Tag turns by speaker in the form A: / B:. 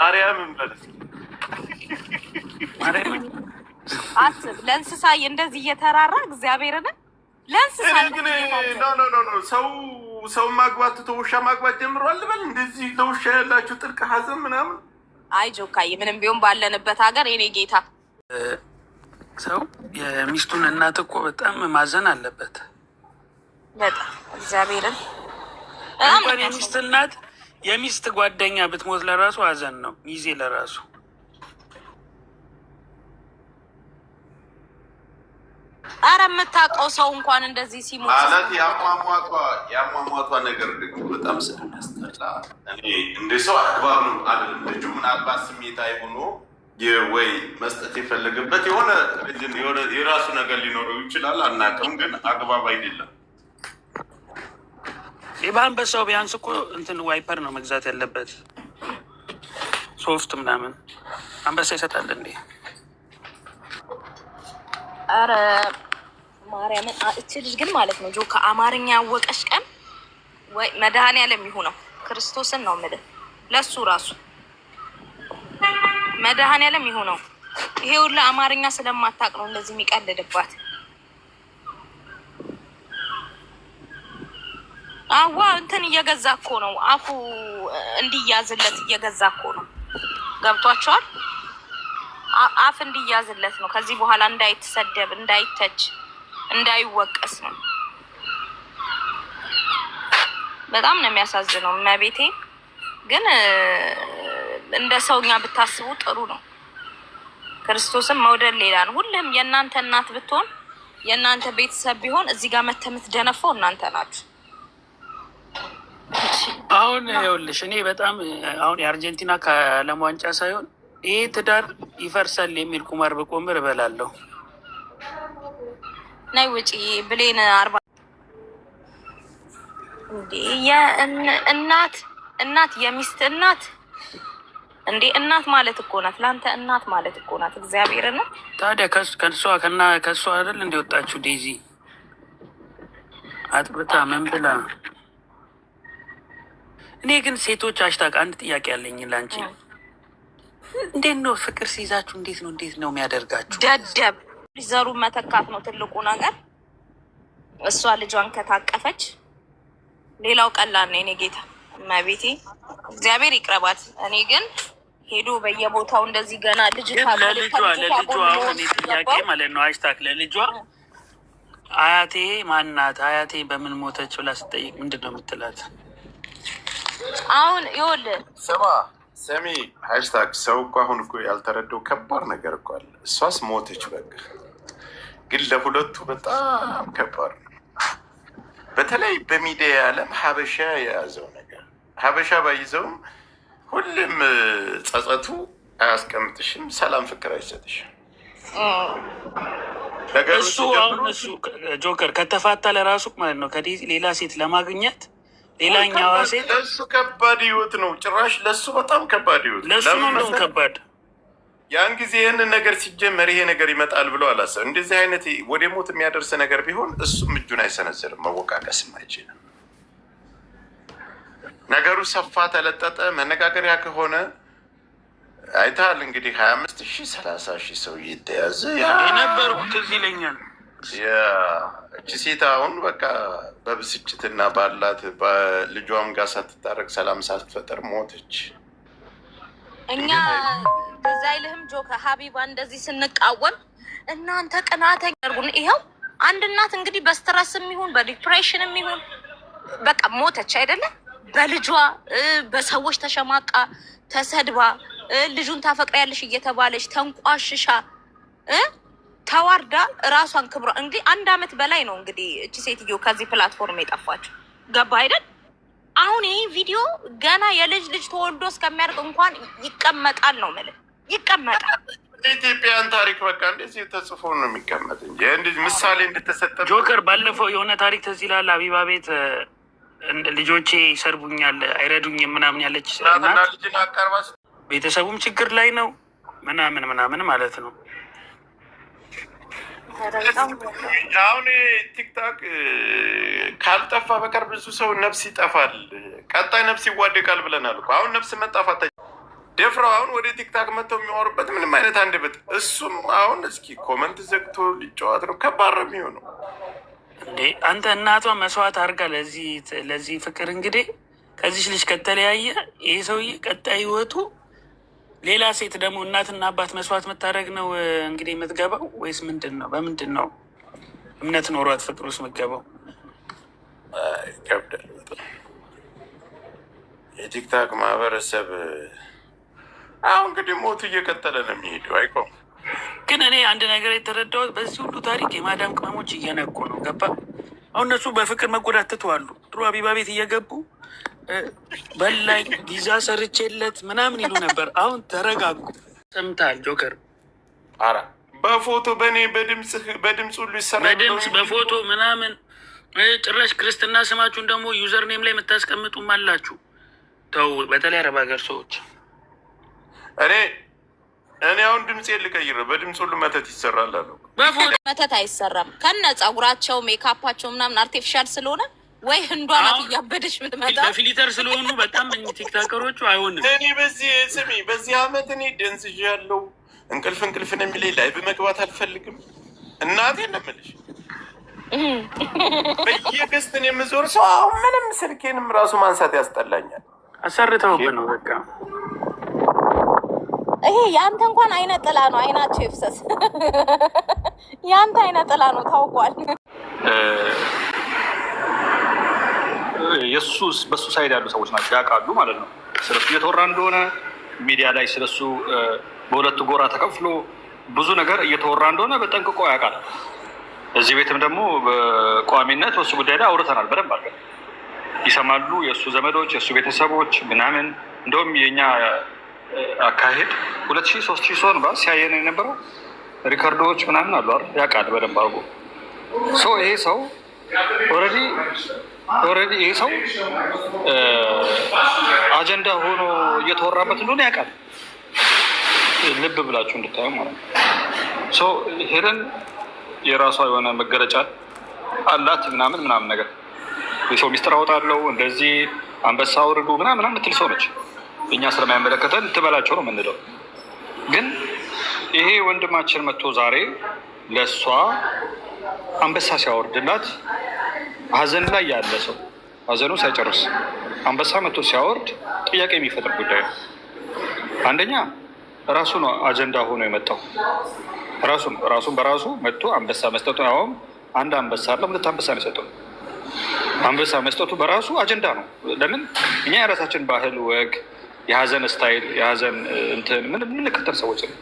A: ማርያምን በለስ
B: ማርያምን
C: አስብ። ለእንስሳ እንደዚህ እየተራራ እግዚአብሔርን ለእንስሳ
A: ሰው ማግባት ውሻ ማግባት ጀምሯል ልበል። እንደዚህ ለውሻ ያላችሁ ጥልቅ ሀዘን ምናምን።
C: አይ ጆካዬ፣ ምንም ቢሆን ባለንበት ሀገር የኔ ጌታ
B: ሰው የሚስቱን እናት እኮ በጣም ማዘን አለበት።
C: በጣም እግዚአብሔርን
B: እንኳን የሚስት እናት የሚስት ጓደኛ ብትሞት ለራሱ ሀዘን ነው። ሚዜ ለራሱ
C: አረ የምታውቀው ሰው እንኳን እንደዚህ ሲሞት
A: ማለት ያሟሟቷ ነገር ደግሞ በጣም ስለሚያስጠላ እኔ እንደ ሰው አግባብ ነው አይደለም። ልጁ ምናልባት ስሜታዊ ሆኖ ወይ መስጠት የፈለገበት የሆነ የራሱ ነገር ሊኖረው ይችላል፣ አናውቅም። ግን አግባብ አይደለም።
B: በአንበሳው ቢያንስ እኮ እንትን ዋይፐር ነው መግዛት ያለበት፣ ሶፍት ምናምን። አንበሳ ይሰጣል እንዴ?
C: አረ ማርያምን እቺ ልጅ ግን ማለት ነው ጆ ከአማርኛ ያወቀሽ ቀን ወይ መድኃኒዓለም ይሁነው ክርስቶስን ነው የምልህ። ለሱ ራሱ መድኃኒዓለም ይሁነው። ይሄ ሁሉ አማርኛ ስለማታውቅ ነው እንደዚህ የሚቀልድባት። አዋ እንትን እየገዛ እኮ ነው አፉ እንዲያዝለት እየገዛ እኮ ነው። ገብቷቸዋል። አፍ እንዲያዝለት ነው። ከዚህ በኋላ እንዳይተሰደብ፣ እንዳይተች፣ እንዳይወቀስ ነው። በጣም ነው የሚያሳዝነው። መቤቴ ግን እንደ ሰውኛ ብታስቡ ጥሩ ነው። ክርስቶስን መውደድ ሌላ ነው። ሁሉም የእናንተ እናት ብትሆን የእናንተ ቤተሰብ ቢሆን እዚህ ጋር መተምት ደነፈው እናንተ ናችሁ።
B: አሁን ይኸውልሽ እኔ በጣም አሁን የአርጀንቲና ከዓለም ዋንጫ ሳይሆን ይሄ ትዳር ይፈርሳል የሚል ቁማር በቆምር እበላለሁ።
C: ናይ ውጪ ብሌን 40 እንዴ እናት የሚስት እናት እንዴ እናት ማለት እኮ ናት። ላንተ እናት ማለት እኮ ናት። እግዚአብሔር ነው።
B: ታዲያ ከሷ አይደል እንዲወጣችሁ ዴዚ አጥብታ ምን ብላ? እኔ ግን ሴቶች አሽታቅ አንድ ጥያቄ ያለኝ ላንቺ፣ እንዴት ነው ፍቅር ሲይዛችሁ እንዴት ነው የሚያደርጋችሁ?
C: ደደብ ዘሩ መተካት ነው ትልቁ ነገር። እሷ ልጇን ከታቀፈች ሌላው ቀላል ነው። እኔ ጌታ ማቤቴ እግዚአብሔር ይቅረባት። እኔ ግን ሄዶ በየቦታው እንደዚህ ገና ልጅ
B: ለልጇ አሁን ጥያቄ ማለት ነው አሽታክ ለልጇ አያቴ ማናት አያቴ በምን ሞተች ብላ ስጠይቅ ምንድን ነው የምትላት?
C: አሁን ይኸውልህ
A: ሰሚ ሃሽታግ ሰው እኮ አሁን እኮ ያልተረዳው ከባድ ነገር እኮ አለ። እሷስ ሞተች በቃ፣ ግን ለሁለቱ በጣም ከባድ ነው። በተለይ በሚዲያ ዓለም ሀበሻ የያዘው ነገር ሀበሻ ባይዘውም ሁሉም ጸጸቱ አያስቀምጥሽም፣ ሰላም ፍቅር አይሰጥሽም።
B: እሱ አሁን እሱ ጆከር ከተፋታ ለራሱ ማለት ነው ከዲዚ ሌላ ሴት ለማግኘት ሌላኛዋ ሴት
A: ለሱ ከባድ ህይወት ነው። ጭራሽ ለሱ በጣም ከባድ ህይወት
B: ለሱ ነው ከባድ።
A: ያን ጊዜ ይህንን ነገር ሲጀመር ይሄ ነገር ይመጣል ብሎ አላሰብም። እንደዚህ አይነት ወደ ሞት የሚያደርስ ነገር ቢሆን እሱም እጁን አይሰነዝርም፣ መወቃቀስም አይችልም። ነገሩ ሰፋ ተለጠጠ መነጋገሪያ ከሆነ አይተሃል እንግዲህ 25,000 30,000 ሰው እየተያዘ
B: የነበርኩት እዚህ ይለኛል።
A: እቺ ሴት አሁን በቃ በብስጭትና ባላት በልጇም ጋር ሳትታረቅ ሰላም ሳትፈጠር ሞተች።
C: እኛ እዛ አይልህም ጆከ ሀቢባ እንደዚህ ስንቃወም እናንተ ቅናተኛ አድርጉን። ይኸው አንድ እናት እንግዲህ በስትረስም ይሁን በዲፕሬሽንም ይሁን በቃ ሞተች አይደለም። በልጇ በሰዎች ተሸማቃ ተሰድባ ልጁን ታፈቅሪያለሽ እየተባለች ተንቋሽሻ ተዋርዳ ራሷን ክብሯ እንግዲህ 1 አመት በላይ ነው እንግዲህ እቺ ሴትዮ ከዚህ ፕላትፎርም የጠፋችው። ገባ አይደል? አሁን ይህ ቪዲዮ ገና የልጅ ተወልዶ እስከሚያርቅ እንኳን ይቀመጣል ነው ማለት ይቀመጣል።
A: ኢትዮጵያን ታሪክ በቃ እንደዚህ ተጽፎ ነው የሚቀመጥ እንጂ እንደዚህ ምሳሌ እንድትሰጠ።
B: ጆከር ባለፈው የሆነ ታሪክ ትዝ ይላል። አቢባ ቤት ልጆቼ ይሰርቡኛል አይረዱኝም ምናምን ያለች
A: እና ልጅን አቀርባ
B: ቤተሰቡም ችግር ላይ ነው ምናምን ማለት ነው።
A: አሁን ቲክታክ ካልጠፋ በቀር ብዙ ሰው ነፍስ ይጠፋል። ቀጣይ ነፍስ ይዋደቃል ብለናል እኮ። አሁን ነፍስ መጣፋት ደፍረው አሁን ወደ ቲክታክ መጥተው የሚያወሩበት ምንም አይነት አንደበት እሱም አሁን እስኪ ኮመንት ዘግቶ ሊጫወት ነው። ከባድ ነው የሚሆነው።
B: እንዴ አንተ እናቷ መስዋዕት አድርጋ ለዚህ ፍቅር እንግዲህ ከዚች ልጅ ከተለያየ ይህ ሰውዬ ቀጣይ ህይወቱ ሌላ ሴት ደግሞ እናትና አባት መስዋዕት መታደረግ ነው እንግዲህ የምትገባው ወይስ ምንድን ነው? በምንድን ነው እምነት ኖሯት ፍቅር ውስጥ የምትገባው?
A: ይከብዳል በጣም። የቲክታክ ማህበረሰብ አሁን እንግዲህ ሞቱ እየቀጠለ ነው የሚሄደው። አይቆም።
B: ግን እኔ አንድ ነገር የተረዳሁት በዚህ ሁሉ ታሪክ የማዳም ቅመሞች እየነቁ ነው። ገባ? አሁን እነሱ በፍቅር መጎዳት ትተዋሉ። ድሮ አቢባ ቤት እየገቡ በላይ ቪዛ ሰርቼለት ምናምን ይሉ ነበር። አሁን ተረጋጉ። ሰምተሃል ጆከር?
A: ኧረ በፎቶ በእኔ በድምፅ ሁሉ ይሰራል።
B: በድምፅ በፎቶ ምናምን ጭራሽ ክርስትና ስማችሁን ደግሞ ዩዘር ኔም ላይ የምታስቀምጡም አላችሁ። ተው፣ በተለይ አረብ ሀገር ሰዎች።
A: እኔ አሁን ድምፅ ልቀይር፣ በድምፅ ሁሉ መተት ይሰራል አለው።
B: በፎቶ
C: መተት አይሰራም። ከነ ጸጉራቸው ሜካፓቸው ምናምን አርቲፊሻል ስለሆነ ወይ ህንዷ ናት እያበደች ምትመጣ
B: በፊሊተር ስለሆኑ በጣም ቲክታከሮቹ አይሆንም።
A: እኔ በዚህ አመት እኔ ደንዝዤ ያለው እንቅልፍ ነው የሚለኝ። ላይ በመግባት አልፈልግም። እናቴ ለምልሽ በየገስትን የምዞር ሰው አሁን ምንም ስልኬንም ራሱ ማንሳት ያስጠላኛል።
B: አሰርተውብን ነው በቃ።
C: ይሄ የአንተ እንኳን አይነ ጥላ ነው። አይናቸው ይፍሰስ። የአንተ አይነ ጥላ ነው ታውቋል።
D: በሱ ሳይድ ያሉ ሰዎች ናቸው ያውቃሉ ማለት ነው። ስለሱ እየተወራ እንደሆነ ሚዲያ ላይ ስለሱ በሁለቱ ጎራ ተከፍሎ ብዙ ነገር እየተወራ እንደሆነ በጠንቅቆ ያውቃል። እዚህ ቤትም ደግሞ በቋሚነት በሱ ጉዳይ ላይ አውርተናል በደንብ አድርገን። ይሰማሉ የእሱ ዘመዶች፣ የእሱ ቤተሰቦች ምናምን። እንደውም የእኛ አካሄድ 2000 3000 ሰውን ሲያየን የነበረው ሪከርዶች ምናምን አሉ አይደል? ያውቃል በደንብ አድርጎ። ይሄ ሰው ኦልሬዲ ይሄ ሰው አጀንዳ ሆኖ እየተወራበት እንደሆነ ያውቃል። ልብ ብላችሁ እንድታዩ ማለት ነው። ሄደን የራሷ የሆነ መገለጫ አላት ምናምን ነገር የሰው ሚስጥር አወጣለሁ እንደዚህ አንበሳ አውርዱ ምናምን የምትል ሰው ነች። እኛ ስለማይመለከተን ትበላቸው ነው የምንለው። ግን ይሄ ወንድማችን መጥቶ ዛሬ ለእሷ አንበሳ ሲያወርድላት ሀዘን ላይ ያለ ሰው ሀዘኑ ሳይጨርስ አንበሳ መጥቶ ሲያወርድ ጥያቄ የሚፈጥር ጉዳይ ነው። አንደኛ ራሱ ነው አጀንዳ ሆኖ የመጣው። ራሱን በራሱ መጥቶ አንበሳ መስጠቱ አሁን አንድ አንበሳ አለ፣ ሁለት አንበሳ ነው የሰጠው። አንበሳ መስጠቱ በራሱ አጀንዳ ነው። ለምን እኛ የራሳችን ባህል፣ ወግ፣ የሀዘን ስታይል፣ የሀዘን እንትን ምንከተል ሰዎች ነው።